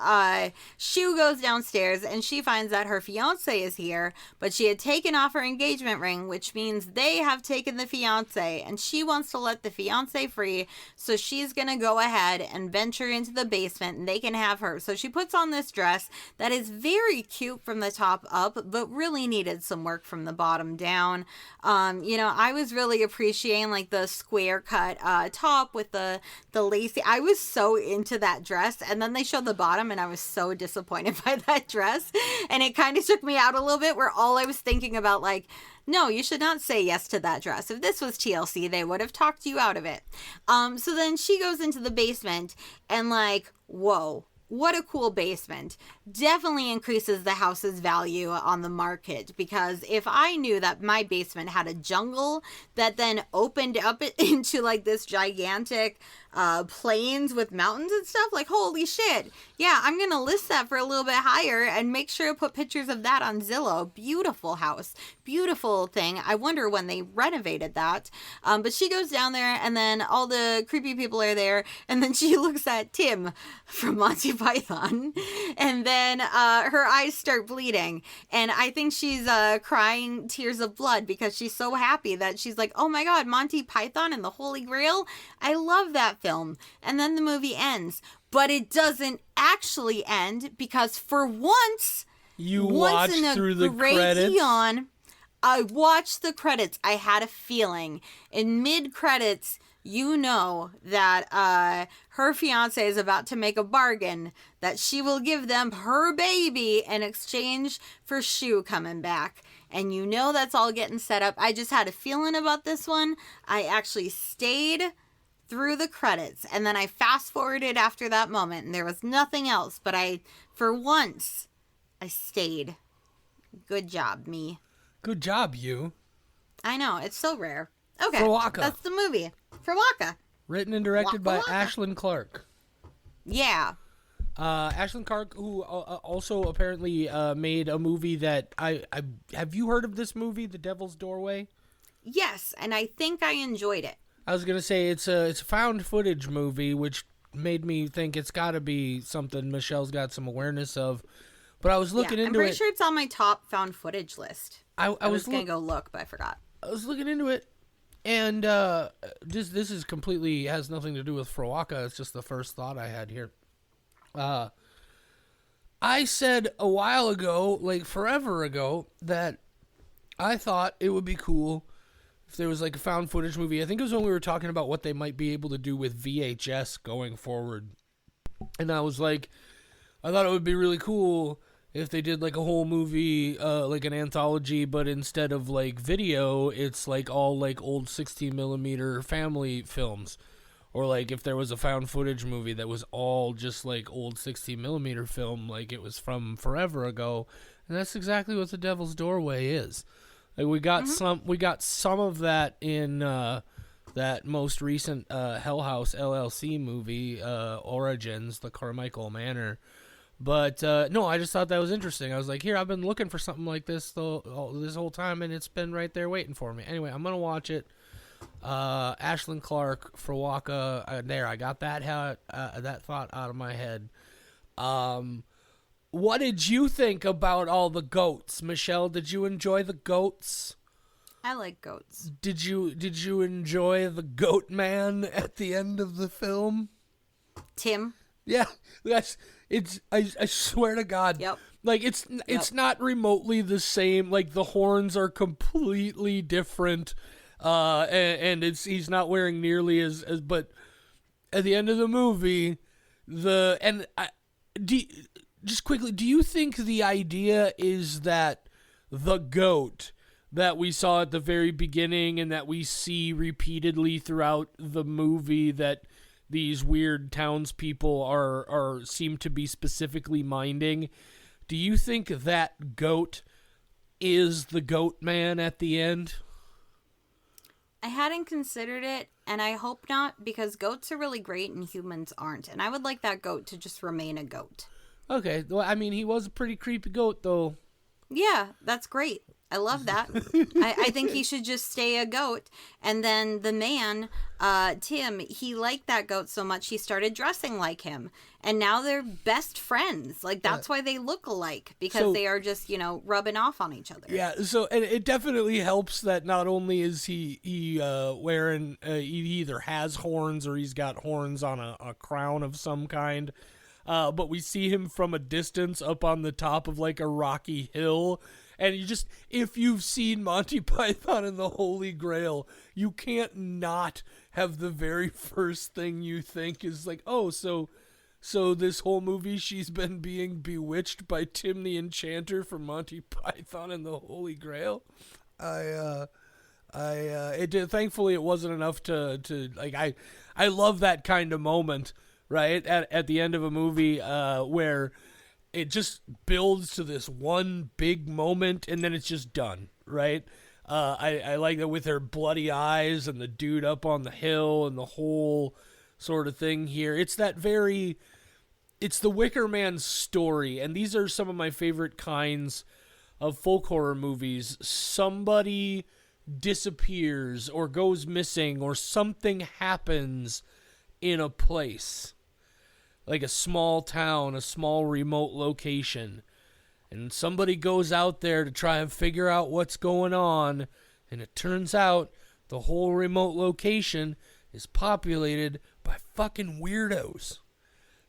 Shu goes downstairs and she finds that her fiance is here, but she had taken off her engagement ring, which means they have taken the fiance, and she wants to let the fiance free. So she's going to go ahead and venture into the basement and they can have her. So she puts on this dress that is very cute from the top up, but really needed some work from the bottom down. I was really appreciating like the square cut top with the lacy. I was so into that dress, and then they showed the bottom and I was so disappointed by that dress, and it kind of took me out a little bit, where all I was thinking about, like, no, you should not say yes to that dress. If this was TLC, they would have talked you out of it. So then she goes into the basement and like, whoa, what a cool basement. Definitely increases the house's value on the market, because if I knew that my basement had a jungle that then opened up into like this gigantic plains with mountains and stuff, like holy shit. Yeah, I'm gonna list that for a little bit higher and make sure to put pictures of that on Zillow. Beautiful house, beautiful thing. I wonder when they renovated that. But she goes down there, and then all the creepy people are there, and then she looks at Tim from Monty Python, and then her eyes start bleeding, and I think she's crying tears of blood because she's so happy that she's like, oh my god, Monty Python and the Holy Grail. I love that film. And then the movie ends, but it doesn't actually end, because for once watched in a through the great credits. eon, I watched the credits. I had a feeling in mid-credits, you know that her fiance is about to make a bargain that she will give them her baby in exchange for Shu coming back. And you know that's all getting set up. I just had a feeling about this one. I actually stayed through the credits, and then I fast forwarded after that moment, and there was nothing else, but for once, I stayed. Good job, me. Good job, you. I know, it's so rare. Okay, Frewaka. That's the movie. Frewaka. Written and directed by Waka. Ashlyn Clark. Yeah. Ashlyn Clark, who also apparently made a movie that I have you heard of this movie, The Devil's Doorway? Yes, and I think I enjoyed it. I was gonna say it's a found footage movie, which made me think it's got to be something Michelle's got some awareness of. But I was looking into it. I'm pretty sure it's on my top found footage list. I was gonna go look, but I forgot. I was looking into it, and this is completely has nothing to do with Frewaka. It's just the first thought I had here. I said a while ago, like forever ago, that I thought it would be cool if there was like a found footage movie. I think it was when we were talking about what they might be able to do with VHS going forward. And I was like, I thought it would be really cool if they did like a whole movie, like an anthology, but instead of like video, it's like all like old 16mm family films. Or like if there was a found footage movie that was all just like old 16mm film, like it was from forever ago. And that's exactly what The Devil's Doorway is. Like we got some of that in that most recent Hell House LLC movie, Origins, the Carmichael Manor. But no, I just thought that was interesting. I was like, here, I've been looking for something like this this whole time, and it's been right there waiting for me. Anyway, I'm gonna watch it. Ashlyn Clark, Frewaka. There, I got that thought out of my head. What did you think about all the goats, Michelle? Did you enjoy the goats? I like goats. Did you enjoy the goat man at the end of the film? Tim. Yeah, I swear to God. Yep. Like it's not remotely the same. Like the horns are completely different. And he's not wearing nearly as but at the end of the movie, just quickly, do you think the idea is that the goat that we saw at the very beginning and that we see repeatedly throughout the movie that these weird townspeople are seem to be specifically minding, do you think that goat is the goat man at the end? I hadn't considered it, and I hope not, because goats are really great and humans aren't. And I would like that goat to just remain a goat. Okay, well, I mean, he was a pretty creepy goat, though. Yeah, that's great. I love that. I think he should just stay a goat. And then the man, Tim, he liked that goat so much he started dressing like him. And now they're best friends. Like, that's why they look alike. Because they are just, rubbing off on each other. Yeah, so and it definitely helps that not only is he wearing, he either has horns or he's got horns on a crown of some kind. But we see him from a distance up on the top of like a rocky hill. And if you've seen Monty Python and the Holy Grail, you can't not have the very first thing you think is like, oh, so this whole movie she's been being bewitched by Tim the Enchanter from Monty Python and the Holy Grail. Thankfully it wasn't enough to like, I love that kind of moment. right? At the end of a movie where it just builds to this one big moment and then it's just done, right? I like that with her bloody eyes and the dude up on the hill and the whole sort of thing here. It's the Wicker Man story, and these are some of my favorite kinds of folk horror movies. Somebody disappears or goes missing or something happens in a place, like a small town, a small remote location, and somebody goes out there to try and figure out what's going on, and it turns out the whole remote location is populated by fucking weirdos.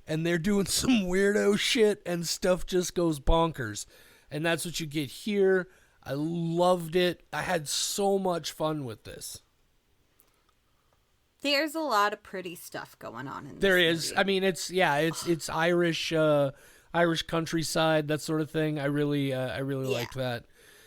And they're doing some weirdo shit, and stuff just goes bonkers. And that's what you get here. I loved it. I had so much fun with this. There's a lot of pretty stuff going on in this There is. movie. I mean, it's Irish Irish countryside, that sort of thing. I really liked that.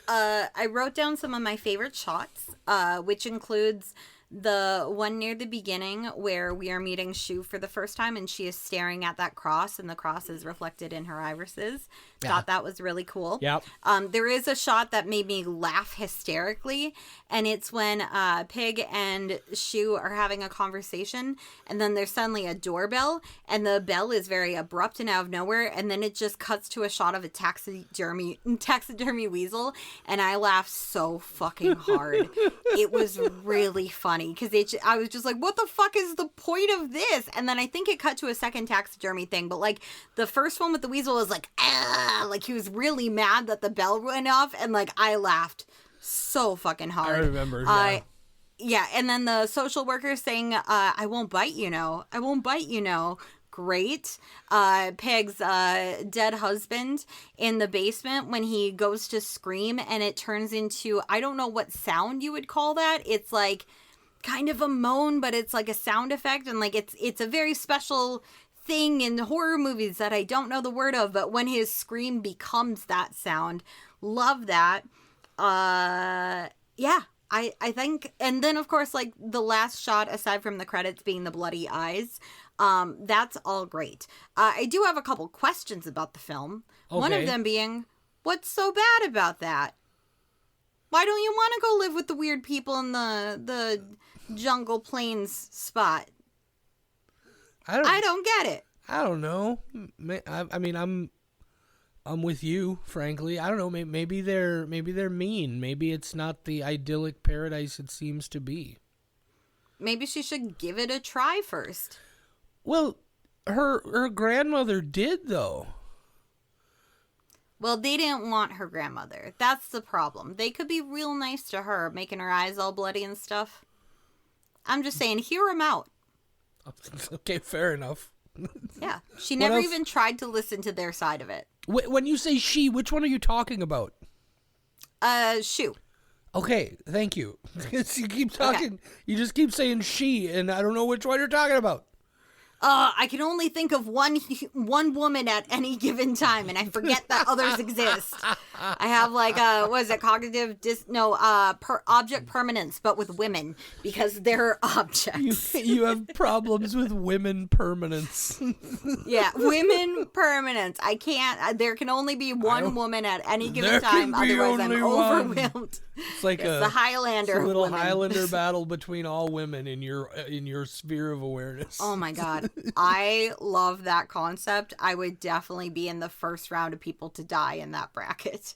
I wrote down some of my favorite shots, which includes the one near the beginning where we are meeting Shu for the first time and she is staring at that cross and the cross is reflected in her irises. Yeah. Thought that was really cool. Yep. There is a shot that made me laugh hysterically, and it's when Pig and Shu are having a conversation and then there's suddenly a doorbell and the bell is very abrupt and out of nowhere, and then it just cuts to a shot of a taxidermy weasel, and I laughed so fucking hard. It was really funny because I was just like, what the fuck is the point of this? And then I think it cut to a second taxidermy thing, but like the first one with the weasel was like, like he was really mad that the bell went off, and like I laughed so fucking hard. I remember. Yeah, and then the social worker saying, I won't bite, you know. I won't bite, you know. Great. Peg's dead husband in the basement when he goes to scream and it turns into, I don't know what sound you would call that. It's like kind of a moan, but it's like a sound effect, and like it's a very special thing in horror movies that I don't know the word of, but when his scream becomes that sound, love that. Yeah, I think, and then of course like the last shot aside from the credits being the bloody eyes, that's all great. I do have a couple questions about the film. Okay. One of them being, what's so bad about that? Why don't you want to go live with the weird people in the jungle plains spot? I don't get it. I don't know. I mean, I'm with you, frankly. I don't know. Maybe they're mean. Maybe it's not the idyllic paradise it seems to be. Maybe she should give it a try first. Well, her grandmother did, though. Well, they didn't want her grandmother. That's the problem. They could be real nice to her, making her eyes all bloody and stuff. I'm just saying, hear them out. Okay, fair enough. Yeah, she never even tried to listen to their side of it. When you say she, which one are you talking about? Shu. Okay, thank you. You keep talking. Okay. You just keep saying she, and I don't know which one you're talking about. I can only think of one woman at any given time, and I forget that others exist. I have like what is it, object permanence, but with women because they're objects. You have problems with women permanence. Yeah, women permanence. I can't. There can only be one woman at any given time. Otherwise, I'm overwhelmed. It's like the Highlander. It's a little Highlander battle between all women in your sphere of awareness. Oh my god. I love that concept. I would definitely be in the first round of people to die in that bracket.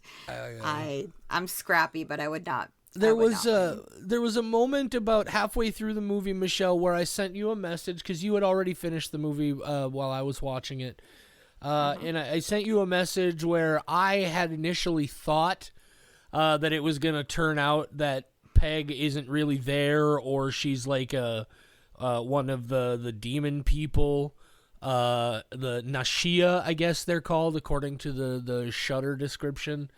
I'm scrappy, but I would not. There was a moment about halfway through the movie, Michelle, where I sent you a message because you had already finished the movie while I was watching it. And I sent you a message where I had initially thought that it was going to turn out that Peg isn't really there, or she's like one of the demon people, the Nashia, I guess they're called, according to the Shudder description.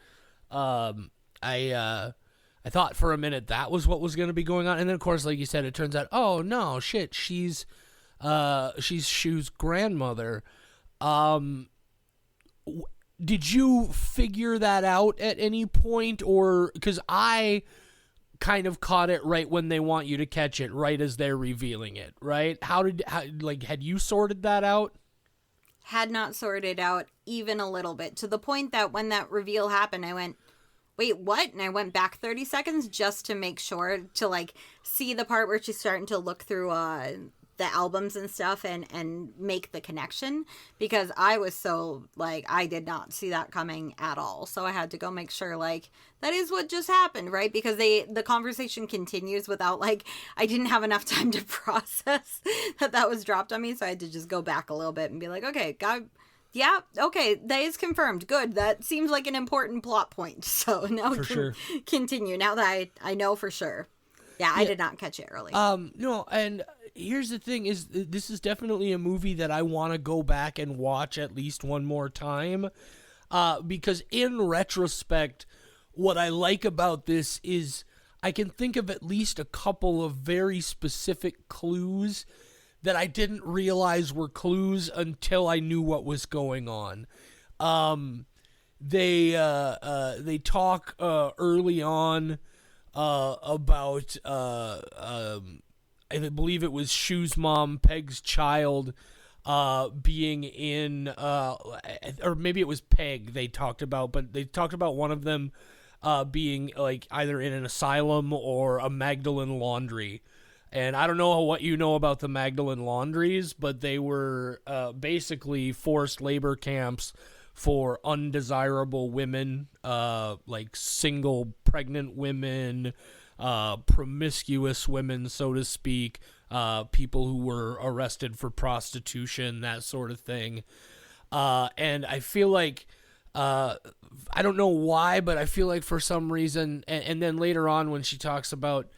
I thought for a minute that was what was going to be going on, and then of course, like you said, it turns out, oh no, shit, she's Shu's grandmother. Did you figure that out at any point, or because I kind of caught it right when they want you to catch it, right as they're revealing it, right? Had you sorted that out? Had not sorted out even a little bit, to the point that when that reveal happened, I went, wait, what? And I went back 30 seconds just to make sure to, like, see the part where she's starting to look through the albums and stuff and make the connection, because I was so, like, I did not see that coming at all. So I had to go make sure, like, that is what just happened, right? Because the conversation continues without, like, I didn't have enough time to process that was dropped on me. So I had to just go back a little bit and be like, okay, yeah, okay, that is confirmed. Good. That seems like an important plot point. So now we can continue now that I know for sure. Yeah, I did not catch it early. No, and here's the thing: is this is definitely a movie that I want to go back and watch at least one more time, because in retrospect, what I like about this is I can think of at least a couple of very specific clues that I didn't realize were clues until I knew what was going on. They talk early on about I believe it was Shu's mom, Peg's child, being in or maybe it was Peg they talked about, but they talked about one of them being like either in an asylum or a Magdalene laundry. And I don't know what you know about the Magdalene laundries, but they were basically forced labor camps for undesirable women, like single pregnant women, promiscuous women, so to speak, people who were arrested for prostitution, that sort of thing. And I feel like, I don't know why, but I feel like for some reason, and then later on when she talks about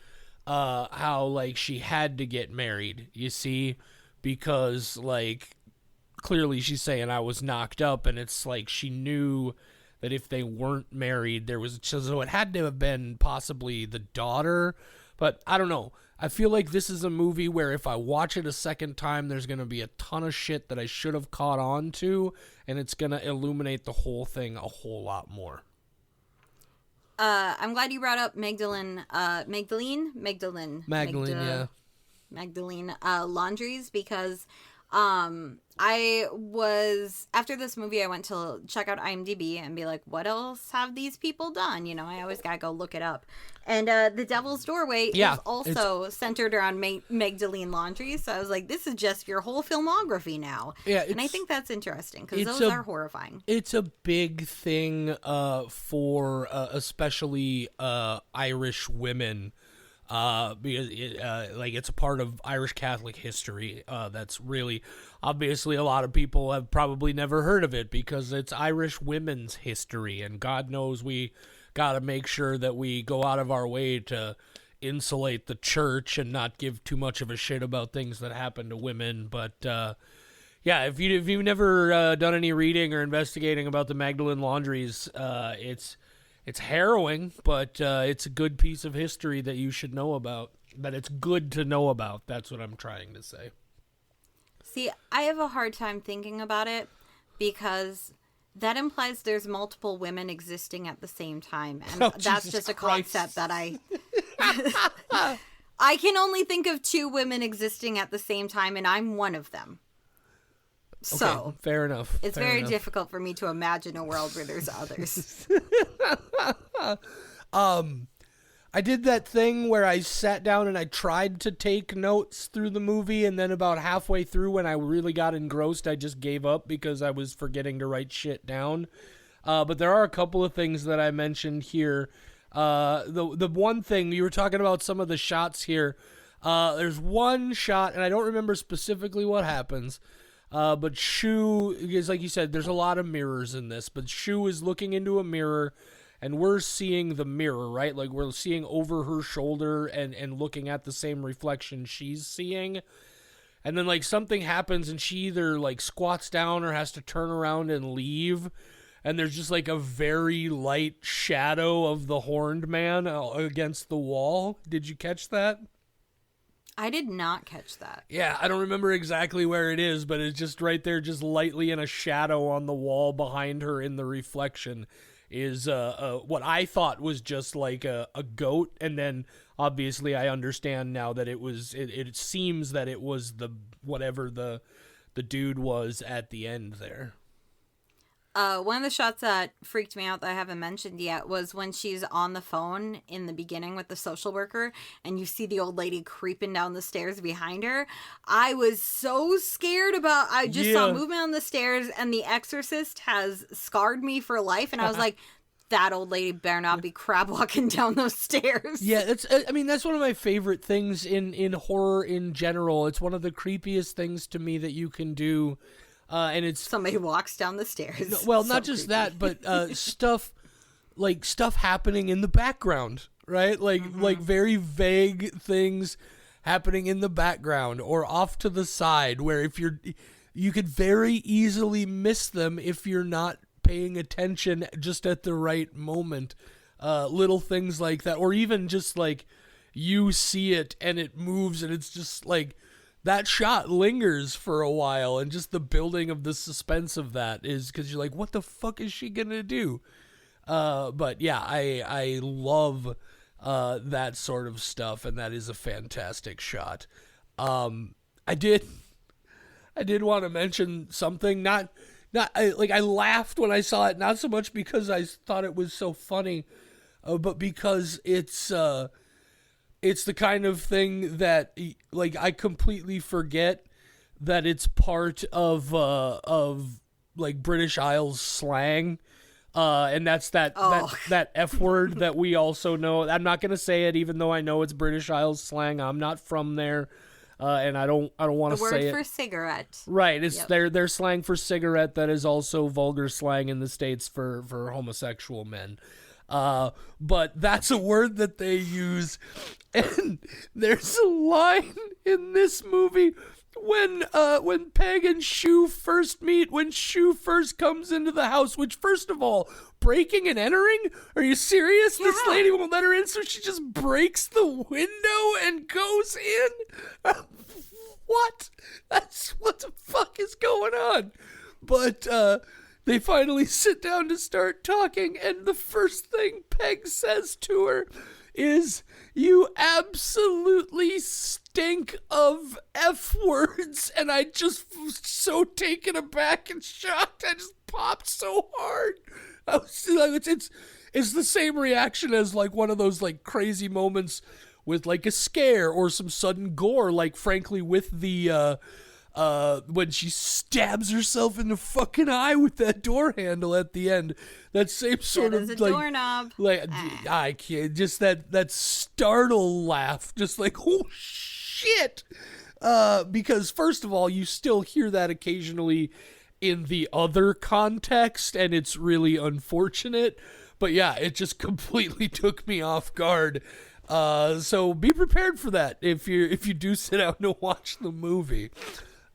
how, like, she had to get married, you see, because, like, clearly she's saying I was knocked up, and it's like she knew that if they weren't married, there was, so it had to have been possibly the daughter, but I don't know. I feel like this is a movie where if I watch it a second time, there's going to be a ton of shit that I should have caught on to, and it's going to illuminate the whole thing a whole lot more. I'm glad you brought up Magdalene, yeah. Magdalene laundries, because I was, after this movie, I went to check out IMDb and be like, what else have these people done? You know, I always gotta go look it up. And The Devil's Doorway is also centered around Magdalene laundry. So I was like, this is just your whole filmography now. Yeah, and I think that's interesting because those are horrifying. It's a big thing for especially Irish women. Because it's a part of Irish Catholic history. That's really, obviously, a lot of people have probably never heard of it because it's Irish women's history, and God knows we got to make sure that we go out of our way to insulate the church and not give too much of a shit about things that happen to women. But yeah, if you've never done any reading or investigating about the Magdalene laundries, it's harrowing, but it's a good piece of history that you should know about. That it's good to know about. That's what I'm trying to say. See, I have a hard time thinking about it because that implies there's multiple women existing at the same time. And that's Jesus just a Christ. Concept that I can only think of two women existing at the same time, and I'm one of them. So, okay, fair enough. It's very difficult for me to imagine a world where there's others. I did that thing where I sat down and I tried to take notes through the movie, and then about halfway through when I really got engrossed, I just gave up because I was forgetting to write shit down. But there are a couple of things that I mentioned here. The one thing, you were talking about some of the shots here. There's one shot, and I don't remember specifically what happens, but Shu, is like you said, there's a lot of mirrors in this, but Shu is looking into a mirror, and we're seeing the mirror, right? Like, we're seeing over her shoulder and looking at the same reflection she's seeing. And then, like, something happens, and she either, like, squats down or has to turn around and leave. And there's just, like, a very light shadow of the horned man against the wall. Did you catch that? I did not catch that. Yeah, I don't remember exactly where it is, but it's just right there, just lightly in a shadow on the wall behind her in the reflection. is what I thought was just like a goat, and then obviously I understand now that it seems that it was the whatever the dude was at the end there. One of the shots that freaked me out that I haven't mentioned yet was when she's on the phone in the beginning with the social worker and you see the old lady creeping down the stairs behind her. I was so scared I just saw movement on the stairs, and The Exorcist has scarred me for life. And I was like, that old lady better not be crab walking down those stairs. Yeah, that's one of my favorite things in horror in general. It's one of the creepiest things to me that you can do. And it's somebody walks down the stairs. Well, not just creepy. That, but stuff happening in the background, right? Like very vague things happening in the background or off to the side, where you could very easily miss them if you're not paying attention just at the right moment. Little things like that, or even just like you see it and it moves and it's just like. That shot lingers for a while, and just the building of the suspense of that is because you're like, what the fuck is she gonna do? But yeah, I love that sort of stuff, and that is a fantastic shot. I did want to mention something, I laughed when I saw it, not so much because I thought it was so funny, but because it's the kind of thing that, like, I completely forget that it's part of like British Isles slang, and that's that F word that we also know. I'm not gonna say it, even though I know it's British Isles slang. I'm not from there, and I don't want to say it. The word for cigarette, right? It's their slang for cigarette that is also vulgar slang in the States for homosexual men. But that's a word that they use, and there's a line in this movie when Peg and Shu first meet, when Shu first comes into the house, which, first of all, breaking and entering? Are you serious? Yeah. This lady won't let her in, so she just breaks the window and goes in? What? What the fuck is going on? But, they finally sit down to start talking, and the first thing Peg says to her is, "You absolutely stink of F words," and I just was so taken aback and shocked. I just popped so hard. I was like, it's the same reaction as like one of those like crazy moments with like a scare or some sudden gore, like frankly with the when she stabs herself in the fucking eye with that door handle at the end. That same sort of like doorknob. Like I can't, just that startle laugh, just like, oh shit. Because first of all, you still hear that occasionally in the other context, and it's really unfortunate. But yeah, it just completely took me off guard. So be prepared for that if you do sit down to watch the movie.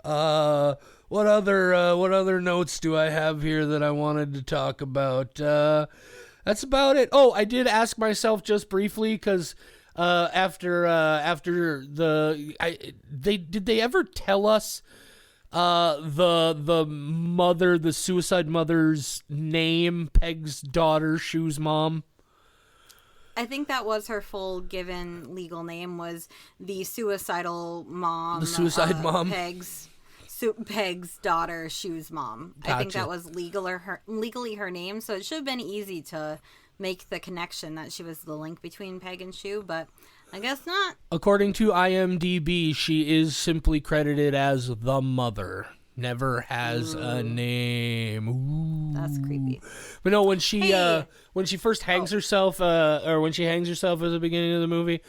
What other notes do I have here that I wanted to talk about? That's about it. Oh, I did ask myself just briefly, because after did they ever tell us the suicide mother's name, Peg's daughter, Shu's mom? I think that was her full given legal name, was the suicidal mom. The suicide mom. Peg's daughter, Shu's mom. Gotcha. I think that was legally her name, so it should have been easy to make the connection that she was the link between Peg and Shu, but I guess not. According to IMDb, she is simply credited as the mother. Never has a name. Ooh. That's creepy. But no, when she first hangs herself, or when she hangs herself at the beginning of the movie,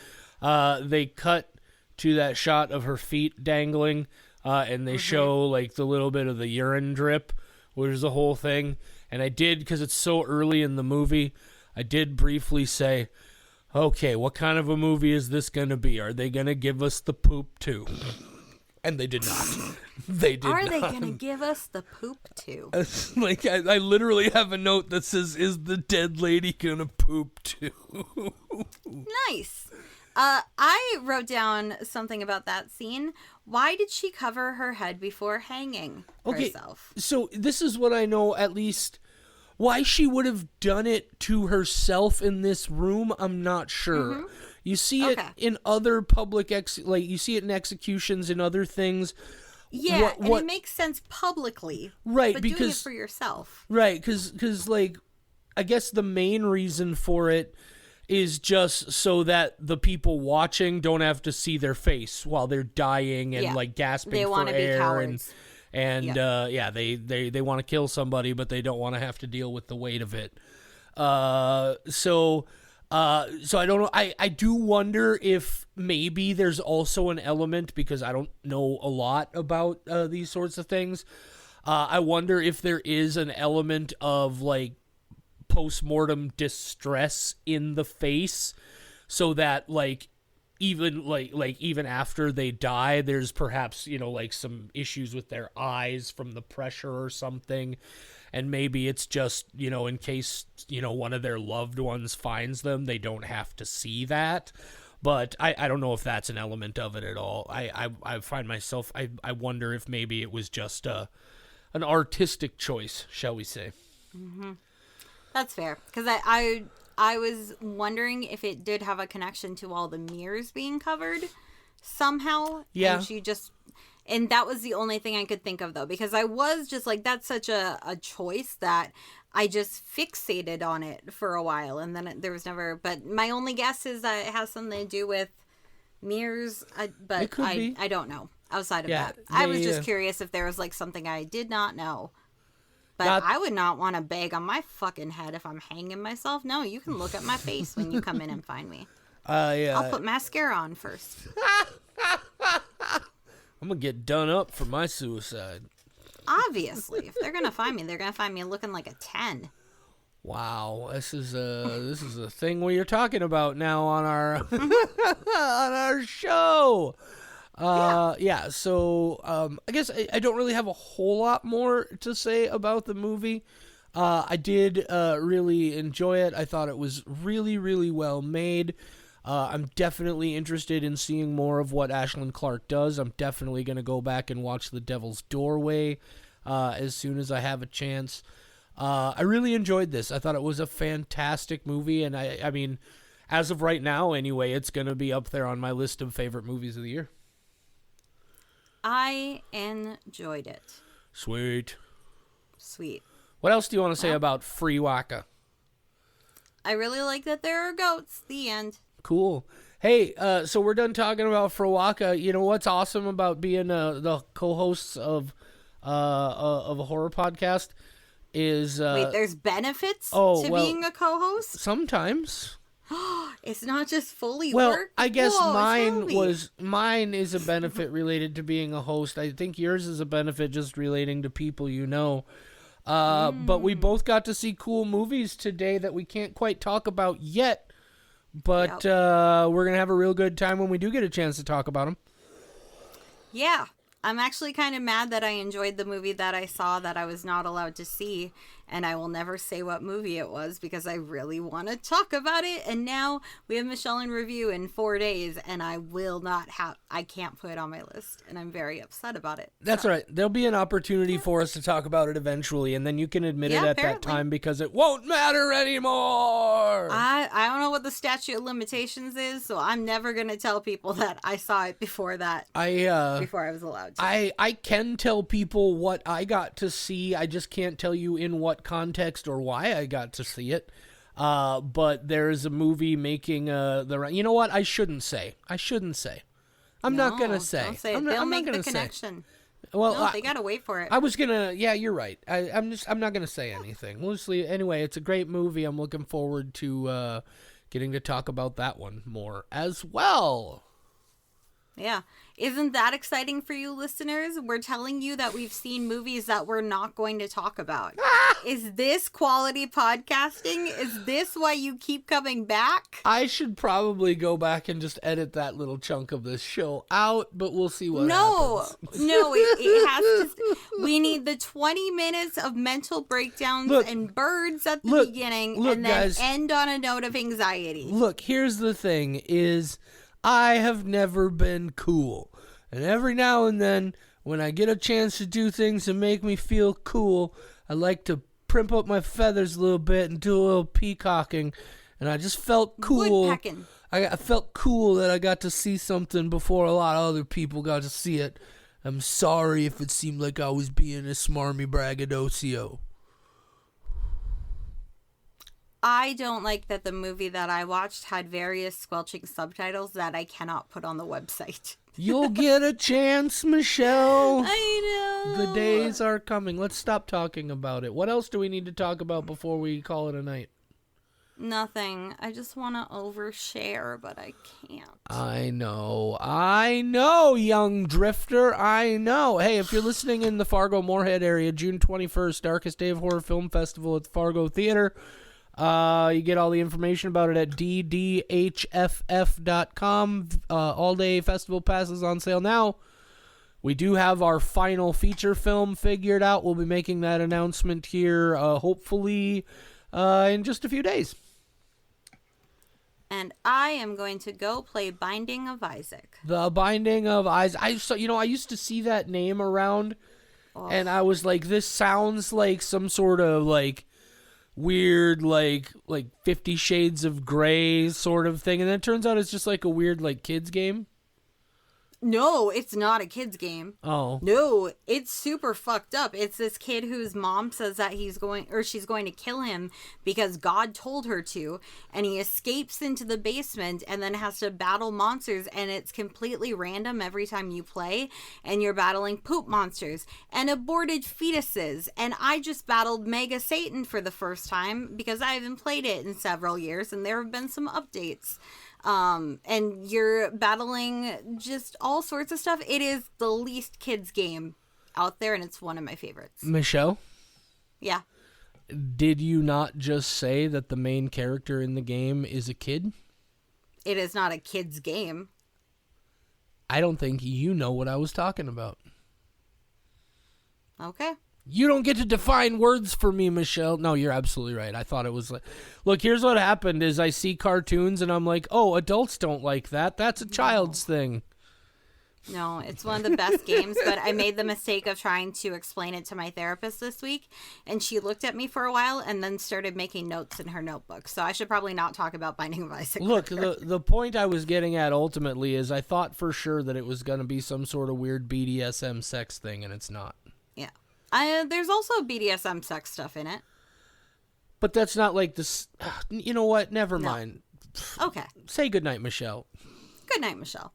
they cut to that shot of her feet dangling, and they show like the little bit of the urine drip, which is the whole thing. And I did, because it's so early in the movie, I did briefly say, okay, what kind of a movie is this going to be? Are they going to give us the poop too? And they did not. They did not. Are they going to give us the poop too? Like, I literally have a note that says, is the dead lady going to poop too? Nice. I wrote down something about that scene. Why did she cover her head before hanging herself? So this is what I know, at least Why she would have done it to herself in this room, I'm not sure. Mm-hmm. You see it in other public, you see it in executions and other things. Yeah, and it makes sense publicly. Right, but because... doing it for yourself. Right, because like, I guess the main reason for it is just so that the people watching don't have to see their face while they're dying and, like, gasping they for air. Be cowards. And they want to kill somebody, but they don't want to have to deal with the weight of it. So I don't know. I do wonder if maybe there's also an element, because I don't know a lot about these sorts of things. I wonder if there is an element of, like, post-mortem distress in the face, so that, like, even after they die, there's perhaps, like, some issues with their eyes from the pressure or something. And maybe it's just, in case, one of their loved ones finds them, they don't have to see that. But I don't know if that's an element of it at all. I find myself, I wonder if maybe it was just an artistic choice, shall we say. Mm-hmm. That's fair. Because I was wondering if it did have a connection to all the mirrors being covered somehow. Yeah. And that was the only thing I could think of, though, because I was just like, that's such a choice that I just fixated on it for a while. And then there was never, but my only guess is that it has something to do with mirrors. But I don't know outside of that. I was just curious if there was like something I did not know. But I would not want a bag on my fucking head if I'm hanging myself. No, you can look at my face when you come in and find me. I'll put mascara on first. I'm going to get done up for my suicide. Obviously. If they're going to find me, they're going to find me looking like a 10. Wow. This is a thing we are talking about now on our on our show. So I guess I don't really have a whole lot more to say about the movie. I did really enjoy it. I thought it was really, really well made. I'm definitely interested in seeing more of what Ashlyn Clark does. I'm definitely going to go back and watch The Devil's Doorway as soon as I have a chance. I really enjoyed this. I thought it was a fantastic movie, and I mean, as of right now anyway, it's going to be up there on my list of favorite movies of the year. I enjoyed it. Sweet. What else do you want to say about Frewaka? I really like that there are goats. The end. Cool. Hey, so we're done talking about Frewaka. You know what's awesome about being the co-hosts of a horror podcast is... Wait, there's benefits to being a co-host? Sometimes. It's not just fully work? Well, I guess mine is a benefit related to being a host. I think yours is a benefit just relating to people you know. But we both got to see cool movies today that we can't quite talk about yet. But we're going to have a real good time when we do get a chance to talk about them. Yeah. I'm actually kind of mad that I enjoyed the movie that I saw that I was not allowed to see. And I will never say what movie it was because I really want to talk about it. And now we have Michelle in review in 4 days and I can't put it on my list. And I'm very upset about it. That's right. There'll be an opportunity for us to talk about it eventually. And then you can admit it at that time because it won't matter anymore. I don't know what the statute of limitations is. So I'm never going to tell people that I saw it before I was allowed to. I can tell people what I got to see. I just can't tell you in what context or why I got to see it. But there's a movie making you know what? I shouldn't say. I'm not gonna say. Don't say it. They'll make the connection. Well, no, they gotta wait for it. I was gonna. Yeah, you're right. I'm not gonna say anything. Mostly, anyway, it's a great movie. I'm looking forward to getting to talk about that one more as well. Yeah. Isn't that exciting for you listeners? We're telling you that we've seen movies that we're not going to talk about. Is this quality podcasting? Is this why you keep coming back? I should probably go back and just edit that little chunk of this show out, but we'll see what happens. No, it has to. We need the 20 minutes of mental breakdowns and birds at the beginning and then guys, end on a note of anxiety. Look, here's the thing is... I have never been cool. And every now and then, when I get a chance to do things that make me feel cool, I like to primp up my feathers a little bit and do a little peacocking. And I just felt cool. Woodpecking. I felt cool that I got to see something before a lot of other people got to see it. I'm sorry if it seemed like I was being a smarmy braggadocio. I don't like that the movie that I watched had various squelching subtitles that I cannot put on the website. You'll get a chance, Michelle. I know. The days are coming. Let's stop talking about it. What else do we need to talk about before we call it a night? Nothing. I just want to overshare, but I can't. I know, young drifter. I know. Hey, if you're listening in the Fargo-Moorhead area, June 21st, Darkest Day of Horror Film Festival at the Fargo Theater. You get all the information about it at ddhff.com. All-day festival passes on sale now. We do have our final feature film figured out. We'll be making that announcement here, hopefully, in just a few days. And I am going to go play Binding of Isaac. The Binding of Isaac. I used to see that name around, and I was like, this sounds like some sort of, like, weird, like 50 Shades of Grey sort of thing. And then it turns out it's just, like, a weird, like, kids game. No, it's not a kid's game. Oh. No, it's super fucked up. It's this kid whose mom says that she's going to kill him because God told her to, and he escapes into the basement and then has to battle monsters, and it's completely random every time you play, and you're battling poop monsters and aborted fetuses. And I just battled Mega Satan for the first time because I haven't played it in several years, and there have been some updates. And you're battling just all sorts of stuff. It is the least kids game out there, and it's one of my favorites. Michelle? Yeah. Did you not just say that the main character in the game is a kid? It is not a kid's game. I don't think you know what I was talking about. Okay. You don't get to define words for me, Michelle. No, you're absolutely right. I thought it was like... Look, here's what happened is I see cartoons and I'm like, oh, adults don't like that. That's a child's thing. No, it's one of the best games, but I made the mistake of trying to explain it to my therapist this week, and she looked at me for a while and then started making notes in her notebook. So I should probably not talk about Binding of Isaac. Look, the point I was getting at ultimately is I thought for sure that it was going to be some sort of weird BDSM sex thing, and it's not. Yeah. There's also BDSM sex stuff in it. But that's not like this. You know what? Never mind. Okay. Say goodnight, Michelle. Good night, Michelle.